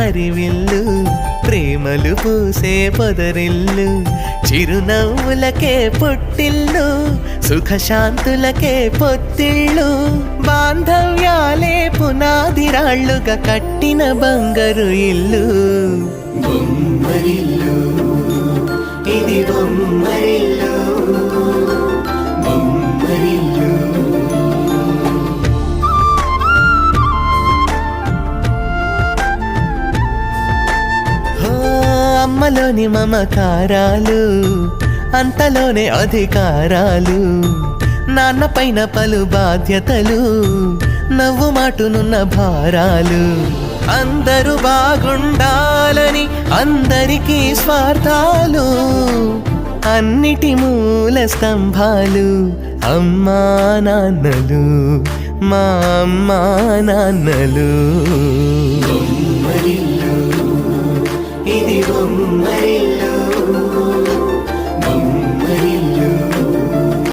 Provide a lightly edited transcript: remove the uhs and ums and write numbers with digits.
హరివిల్లు, ప్రేమలు పూసే పొదరిల్లు, చిరునవ్వులకే పుట్టిల్లు, సుఖశాంతులకే పొత్తిళ్ళు, బాంధవ్యాలే పునాదిరాళ్ళుగా కట్టిన బంగారు ఇల్లు. బొమ్మరిల్లు, ఇది బొమ్మరిల్లు, బొమ్మరిల్లు. అమ్మలోని మమకారాలు, అంతలోనే అధికారాలు, నాన్న పైన పలు బాధ్యతలు, నవ్వు మాటునున్న భారాలు, అందరూ బాగుండాలని అందరికీ స్వార్థాలు, అన్నిటి మూల స్తంభాలు అమ్మా నాన్నలు, మా అమ్మా నాన్నలు. బొమ్మరిల్లు, ఇది బొమ్మరిల్లు.